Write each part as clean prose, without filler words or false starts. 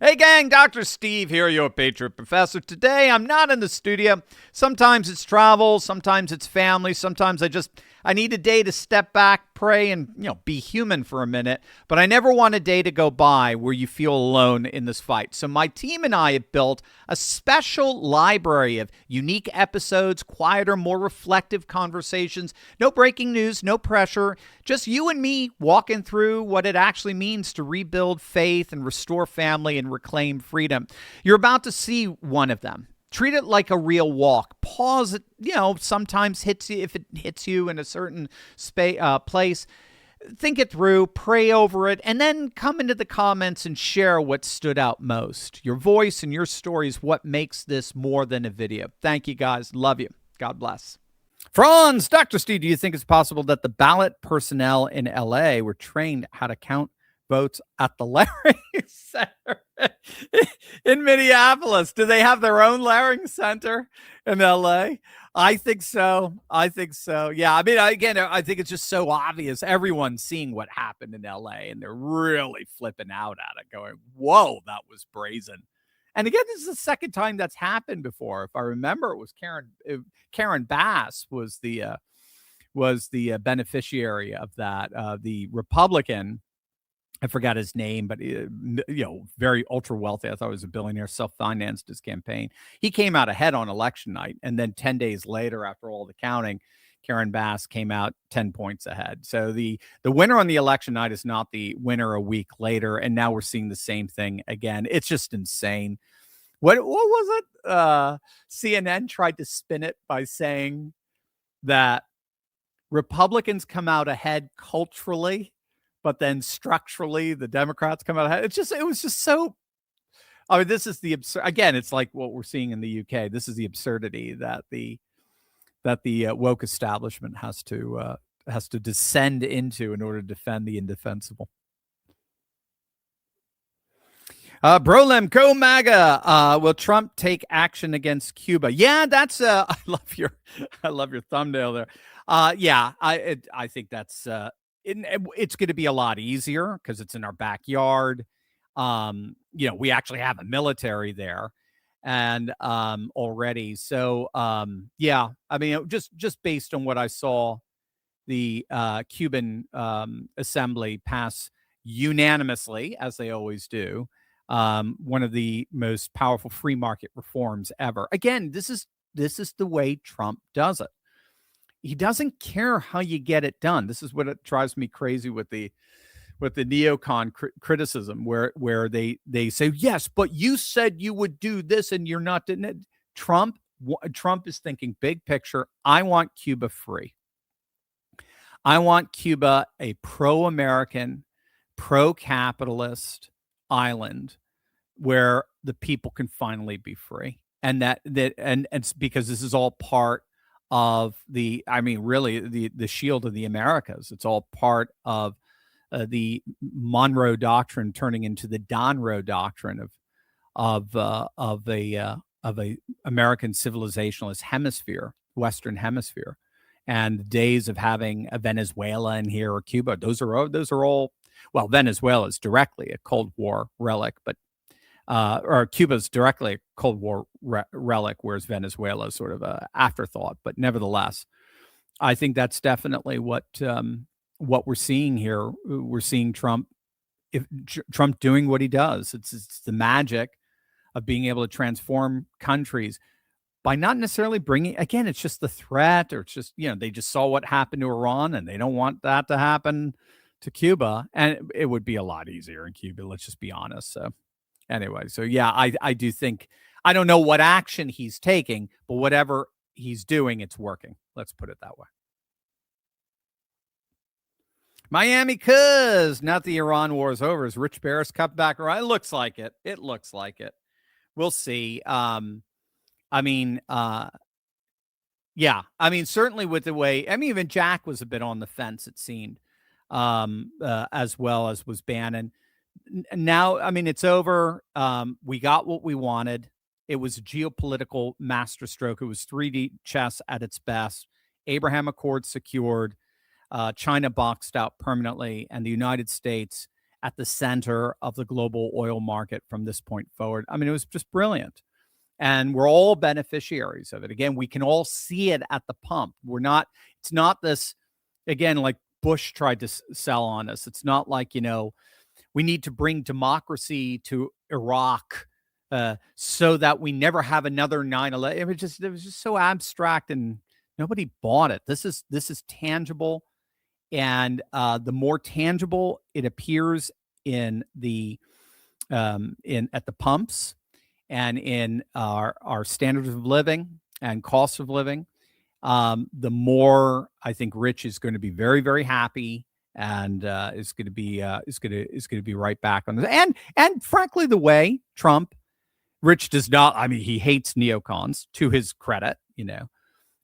Hey gang, Dr. Steve here, your Patriot Professor. Today I'm not in the studio. Sometimes it's travel, sometimes it's family, sometimes I need a day to step back, pray, and be human for a minute. But I never want a day to go by where you feel alone in this fight. So my team and I have built a special library of unique episodes, quieter, more reflective conversations. No breaking news, no pressure. Just you and me walking through what it actually means to rebuild faith and restore family and reclaim freedom. You're about to see one of them. Treat it like a real walk. Pause it, sometimes hits you if it hits you in a certain place. Think it through, pray over it, and then come into the comments and share what stood out most. Your voice and your story is what makes this more than a video. Thank you, guys. Love you. God bless. Franz, Dr. Steve, do you think it's possible that the ballot personnel in LA were trained how to count votes at the Laring Center in Minneapolis? Do they have their own Laring Center in LA? I think so. Yeah. I mean, I think it's just so obvious. Everyone's seeing what happened in LA and they're really flipping out at it, going, whoa, that was brazen. And again, this is the second time that's happened before. If I remember, it was Karen Bass was the beneficiary of that. The Republican, I forgot his name, but very ultra wealthy. I thought he was a billionaire, self-financed his campaign. He came out ahead on election night, and then 10 days later, after all the counting, Karen Bass came out 10 points ahead. So the winner on the election night is not the winner a week later, and now we're seeing the same thing again. It's just insane. What was it? CNN tried to spin it by saying that Republicans come out ahead culturally, but then structurally the Democrats come out ahead. It was just so. I mean, this is the absurd. Again, it's like what we're seeing in the UK. This is the absurdity that the woke establishment has to descend into in order to defend the indefensible. Brolem, go MAGA. Will Trump take action against Cuba? Yeah, that's I love your thumbnail there. Yeah, I think that's it's going to be a lot easier because it's in our backyard. We actually have a military there and already. So yeah, I mean, just based on what I saw, the Cuban assembly pass unanimously, as they always do, one of the most powerful free market reforms ever. Again, this is the way Trump does it. He doesn't care how you get it done. This is what it drives me crazy with the neocon criticism, where they say, yes, but you said you would do this and you're not doing it. Trump is thinking big picture. I want Cuba free. I want Cuba a pro-American, pro-capitalist island where the people can finally be free. And and it's because this is all part of the shield of the Americas. It's all part of the Monroe Doctrine turning into the Donroe Doctrine of a American civilizationalist hemisphere, Western Hemisphere, and the days of having a Venezuela in here or Cuba. Those are all. Well, Venezuela is directly a Cold War relic, but or Cuba's directly a Cold War relic, whereas Venezuela is sort of an afterthought. But nevertheless, I think that's definitely what we're seeing here. We're seeing Trump doing what he does. It's the magic of being able to transform countries by not necessarily bringing. Again, it's just the threat, or it's just they just saw what happened to Iran, and they don't want that to happen to Cuba, and it would be a lot easier in Cuba. Let's just be honest. So. Anyway, so yeah, I do think, I don't know what action he's taking, but whatever he's doing, it's working. Let's put it that way. Miami cuz, not the Iran war is over. Is Rich Barris cut back around? It looks like it. It looks like it. We'll see. Yeah, I mean, certainly with the way, even Jack was a bit on the fence, it seemed, as well as was Bannon. Now, it's over. We got what we wanted. It was a geopolitical masterstroke. It was 3D chess at its best. Abraham Accords secured. China boxed out permanently, and the United States at the center of the global oil market from this point forward. I mean, it was just brilliant. And we're all beneficiaries of it. Again, we can all see it at the pump. It's not this, again, like Bush tried to sell on us. It's not like, we need to bring democracy to Iraq so that we never have another 9/11. It was just so abstract and nobody bought it. This is tangible. And the more tangible it appears at the pumps and in our standards of living and cost of living, the more I think Rich is going to be very, very happy and is going to be right back on this. And frankly, the way Rich does not. I mean, he hates neocons, to his credit.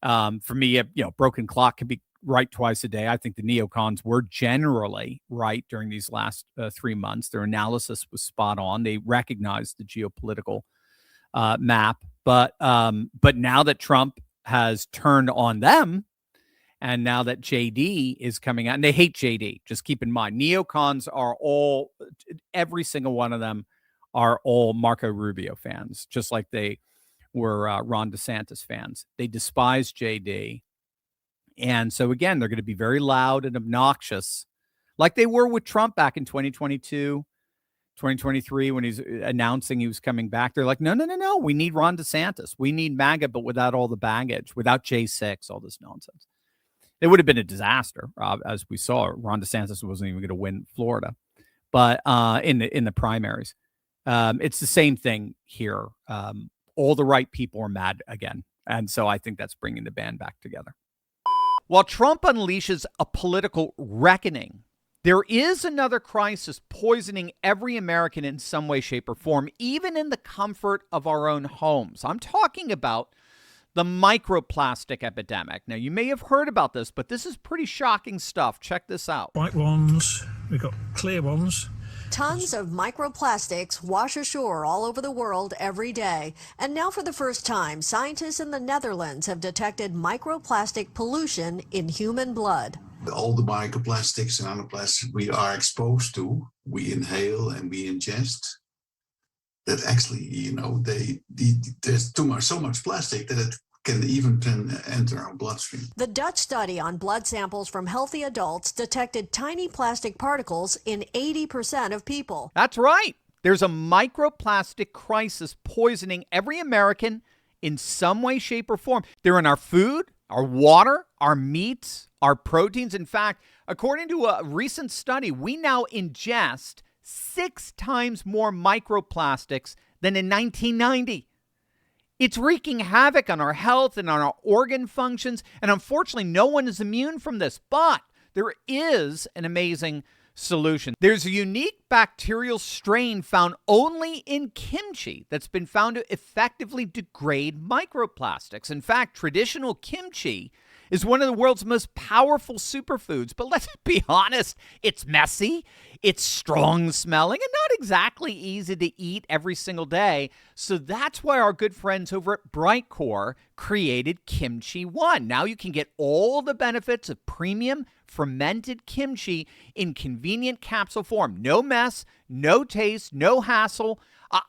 For me, broken clock can be right twice a day. I think the neocons were generally right during these last 3 months. Their analysis was spot on. They recognized the geopolitical map, but now that Trump has turned on them, and now that JD is coming out, and they hate JD. Just keep in mind, neocons are every single one of them are all Marco Rubio fans, just like they were Ron DeSantis fans. They despise JD. And so, again, they're going to be very loud and obnoxious, like they were with Trump back in 2022, 2023, when he's announcing he was coming back. They're like, no. We need Ron DeSantis. We need MAGA, but without all the baggage, without J6, all this nonsense. It would have been a disaster, as we saw. Ron DeSantis wasn't even going to win Florida, but in the primaries. It's the same thing here. All the right people are mad again. And so I think that's bringing the band back together. While Trump unleashes a political reckoning, there is another crisis poisoning every American in some way, shape, or form, even in the comfort of our own homes. I'm talking about the microplastic epidemic. Now, you may have heard about this, but this is pretty shocking stuff. Check this out. White ones, we've got clear ones. Tons of microplastics wash ashore all over the world every day. And now for the first time, scientists in the Netherlands have detected microplastic pollution in human blood. All the microplastics and nanoplastics we are exposed to, we inhale and we ingest, that actually, there's so much plastic that it can even enter our bloodstream. The Dutch study on blood samples from healthy adults detected tiny plastic particles in 80% of people. That's right. There's a microplastic crisis poisoning every American in some way, shape, or form. They're in our food, our water, our meats, our proteins. In fact, according to a recent study, we now ingest 6 times more microplastics than in 1990. It's wreaking havoc on our health and on our organ functions. And unfortunately, no one is immune from this. But there is an amazing solution. There's a unique bacterial strain found only in kimchi that's been found to effectively degrade microplastics. In fact, traditional kimchi is one of the world's most powerful superfoods. But let's be honest, it's messy, it's strong smelling, and not exactly easy to eat every single day. So that's why our good friends over at Brightcore created Kimchi One. Now you can get all the benefits of premium fermented kimchi in convenient capsule form. No mess, no taste, no hassle.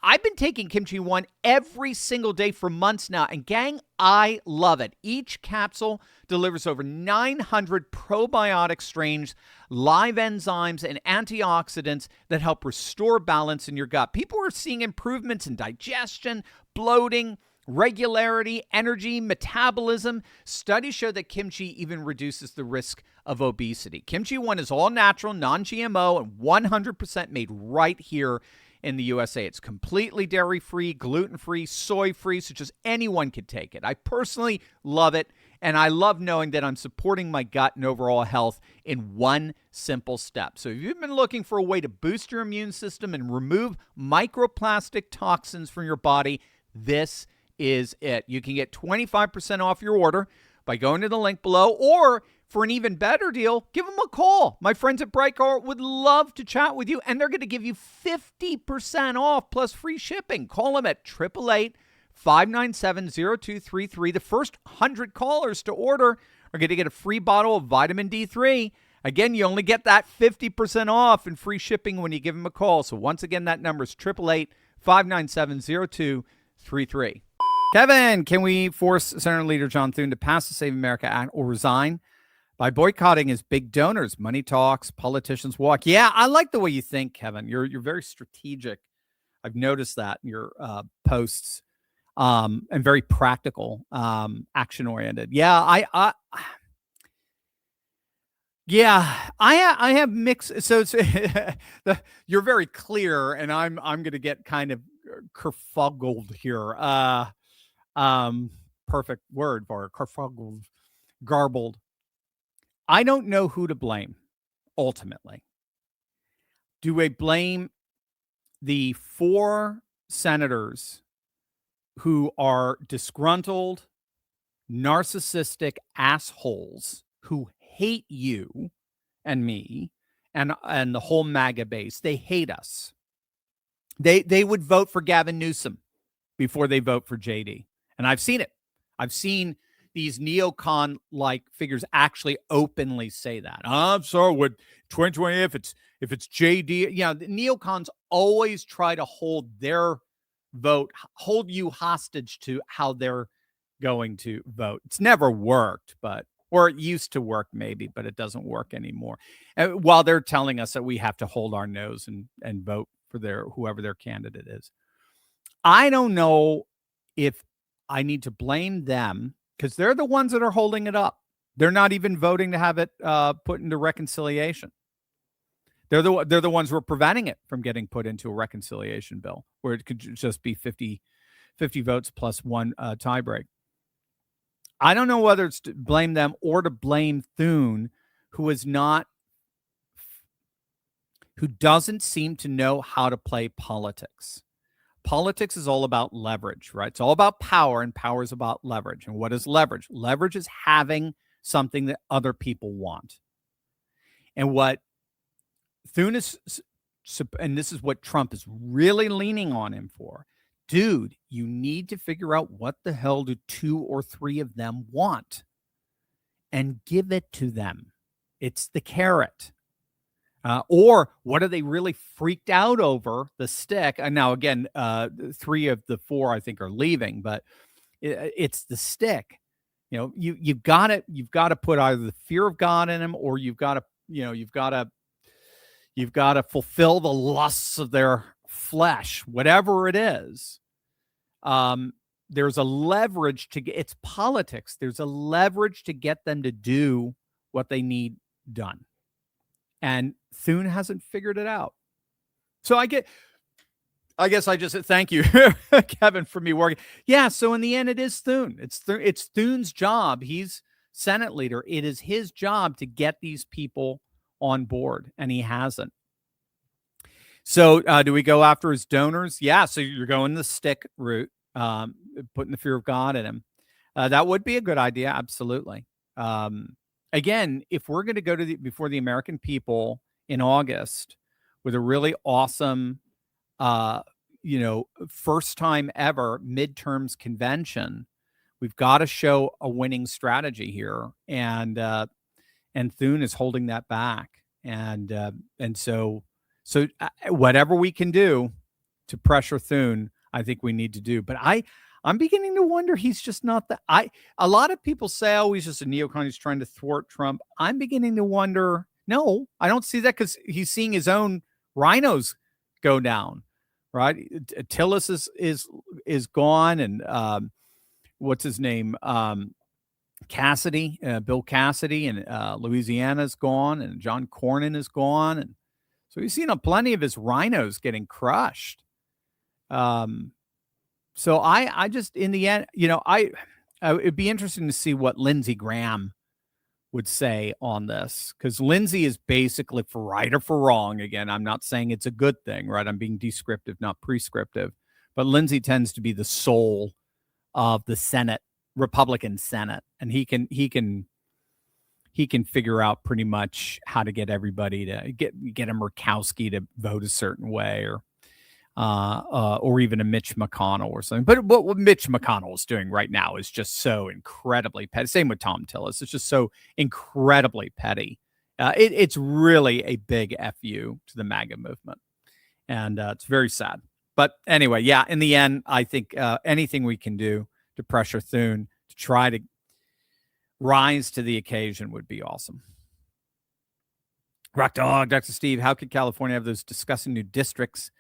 I've been taking Kimchi One every single day for months now, and gang, I love it. Each capsule delivers over 900 probiotic strains, live enzymes, and antioxidants that help restore balance in your gut. People are seeing improvements in digestion, bloating, regularity, energy, metabolism. Studies show that kimchi even reduces the risk of obesity. Kimchi One is all natural, non-GMO, and 100% made right here in the USA. It's completely dairy-free, gluten-free, soy-free, so just anyone can take it. I personally love it, and I love knowing that I'm supporting my gut and overall health in one simple step. So if you've been looking for a way to boost your immune system and remove microplastic toxins from your body, this is it. You can get 25% off your order by going to the link below, or for an even better deal, give them a call. My friends at Brightcore would love to chat with you, and they're going to give you 50% off plus free shipping. Call them at 888-597-0233. The first 100 callers to order are going to get a free bottle of vitamin D3. Again, you only get that 50% off and free shipping when you give them a call. So once again, that number is 888-597-0233. Kevin, can we force Senator Leader John Thune to pass the Save America Act or resign by boycotting his big donors? Money talks, politicians walk. Yeah, I like the way you think, Kevin. You're very strategic. I've noticed that in your posts, and very practical, action oriented. Yeah, I have mixed. So it's, you're very clear, and I'm going to get kind of kerfuggled here. Perfect word for kerfuggled, garbled. I don't know who to blame. Ultimately, do we blame the 4 senators who are disgruntled, narcissistic assholes who hate you and me and the whole MAGA base? They hate us. They would vote for Gavin Newsom before they vote for JD. And I've seen it. I've seen these neocon-like figures actually openly say that. I'm sorry, with 2020, if it's JD, the neocons always try to hold their vote, hold you hostage to how they're going to vote. It's never worked, or it used to work maybe, but it doesn't work anymore. While they're telling us that we have to hold our nose and vote for whoever their candidate is. I don't know if I need to blame them, because they're the ones that are holding it up. They're not even voting to have it put into reconciliation. They're the ones who are preventing it from getting put into a reconciliation bill, where it could just be 50 votes plus one tiebreak. I don't know whether it's to blame them or to blame Thune, who doesn't seem to know how to play politics. Politics is all about leverage, right? It's all about power, and power is about leverage. And what is leverage? Leverage is having something that other people want. And what Thune is, and this is what Trump is really leaning on him for, dude, you need to figure out what the hell do 2 or 3 of them want and give it to them. It's the carrot. Or what are they really freaked out over? The stick. And now, again, 3 of the 4, I think, are leaving, but it's the stick. You've got to put either the fear of God in them, or you've got to fulfill the lusts of their flesh, whatever it is. There's a leverage to get. It's politics. There's a leverage to get them to do what they need done. And Thune hasn't figured it out. So I guess I just thank you, Kevin, for me working. Yeah. So in the end, it is Thune. It's Thune's job. He's Senate leader. It is his job to get these people on board, and he hasn't. So do we go after his donors? Yeah. So you're going the stick route, putting the fear of God in him. That would be a good idea. Absolutely. Again, if we're going to go before the American people in August with a really awesome, first time ever midterms convention, we've got to show a winning strategy here, and Thune is holding that back, and so whatever we can do to pressure Thune, I think we need to do. But I'm beginning to wonder he's just not a lot of people say, oh, he's just a neocon, he's trying to thwart Trump. I'm beginning to wonder, no, I don't see that, because he's seeing his own rhinos go down, right? Tillis is gone, and what's his name? Cassidy, Bill Cassidy in Louisiana is gone, and John Cornyn is gone. And so he's seen plenty of his rhinos getting crushed. So I just, in the end, it'd be interesting to see what Lindsey Graham would say on this, because Lindsey is basically, for right or for wrong, again, I'm not saying it's a good thing, right? I'm being descriptive, not prescriptive, but Lindsey tends to be the soul of the Senate, Republican Senate, and he can figure out pretty much how to get everybody to get a Murkowski to vote a certain way, or even a Mitch McConnell or something. But what Mitch McConnell is doing right now is just so incredibly petty. Same with Tom Tillis. It's just so incredibly petty It's really a big FU to the MAGA movement. And it's very sad. But anyway, yeah, in the end, I think anything we can do to pressure Thune to try to rise to the occasion would be awesome. Rock Dog, Dr. Steve, how could California have those disgusting new districts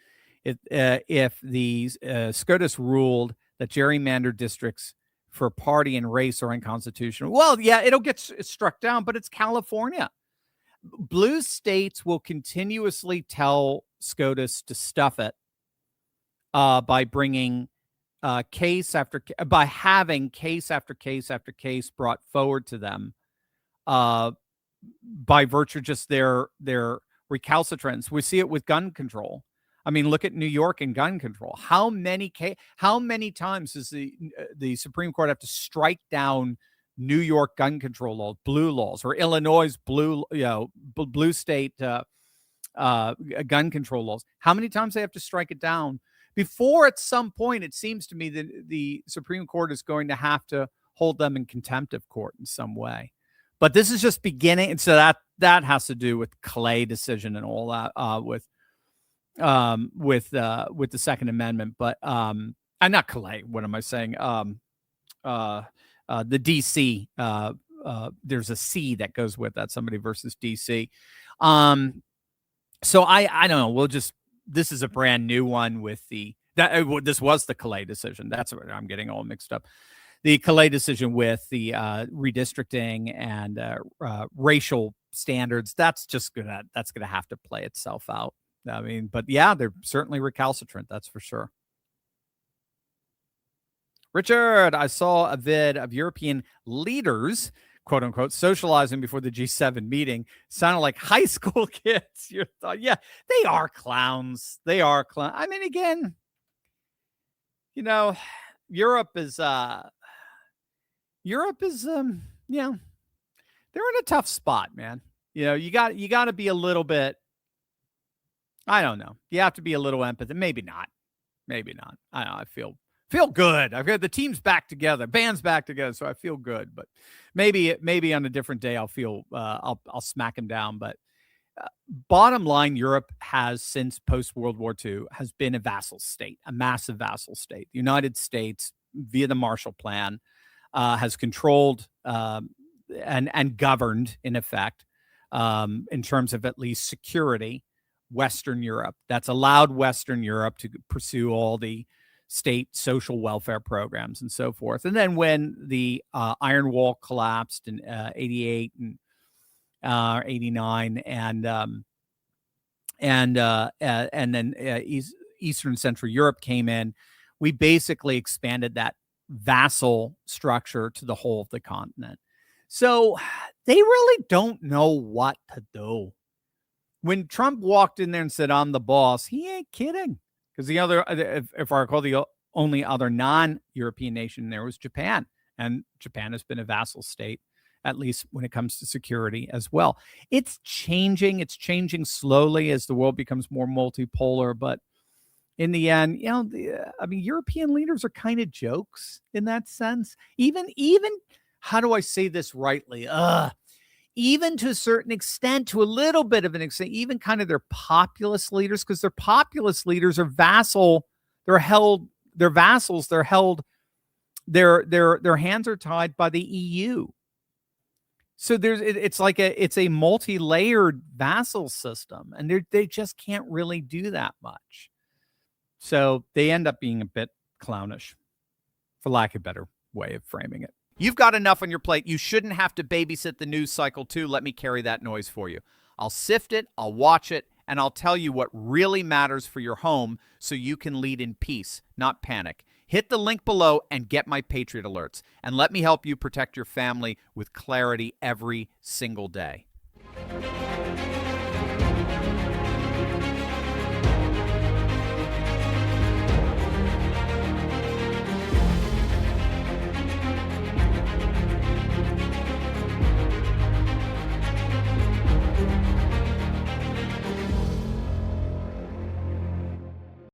if the SCOTUS ruled that gerrymandered districts for party and race are unconstitutional? Well, yeah, it'll get struck down, but it's California. Blue states will continuously tell SCOTUS to stuff it by bringing by having case after case after case brought forward to them by virtue of just their recalcitrance. We see it with gun control. I mean, look at New York and gun control. How many times does the Supreme Court have to strike down New York gun control laws, blue laws, or Illinois blue state gun control laws? How many times they have to strike it down before at some point it seems to me that the Supreme Court is going to have to hold them in contempt of court in some way? But this is just beginning, and so that has to do with Clay decision and all that with the Second Amendment, but I'm not Clay. What am I saying? The DC. There's a C that goes with that. Somebody versus DC. So I don't know. This is a brand new one with this was the Clay decision. That's what I'm getting all mixed up. The Clay decision with the redistricting and racial standards. That's gonna have to play itself out. I mean, but yeah, they're certainly recalcitrant. That's for sure. Richard, I saw a vid of European leaders, quote unquote, socializing before the G7 meeting. Sounded like high school kids. Your thought? Yeah, they are clowns. They are clowns. I mean, again, Europe is they're in a tough spot, man. You got to be a little bit. I don't know. You have to be a little empathetic. Maybe not. I don't know. I feel good. I've got the team's back together, band's back together, so I feel good. But maybe on a different day, I'll feel I'll smack him down. But bottom line, Europe has since post World War II has been a vassal state, a massive vassal state. The United States, via the Marshall Plan, has controlled and governed, in effect, in terms of at least security, Western Europe. That's allowed Western Europe to pursue all the state social welfare programs and so forth. And then when the Iron Wall collapsed in 88 and 89, and then Eastern Central Europe came in, we basically expanded that vassal structure to the whole of the continent. So they really don't know what to do. When Trump walked in there and said, "I'm the boss," he ain't kidding. Because the other, if I recall, the only other non-European nation there was Japan. And Japan has been a vassal state, at least when it comes to security as well. It's changing. It's changing slowly as the world becomes more multipolar. But in the end, European leaders are kind of jokes in that sense. Even how do I say this rightly? Even to a certain extent, to a little bit of an extent, even kind of their populist leaders, because their populist leaders are vassals. Their hands are tied by the EU. So it's a multi-layered vassal system, and they just can't really do that much. So they end up being a bit clownish, for lack of a better way of framing it. You've got enough on your plate. You shouldn't have to babysit the news cycle too. Let me carry that noise for you. I'll sift it, I'll watch it, and I'll tell you what really matters for your home so you can lead in peace, not panic. Hit the link below and get my Patriot Alerts, and let me help you protect your family with clarity every single day.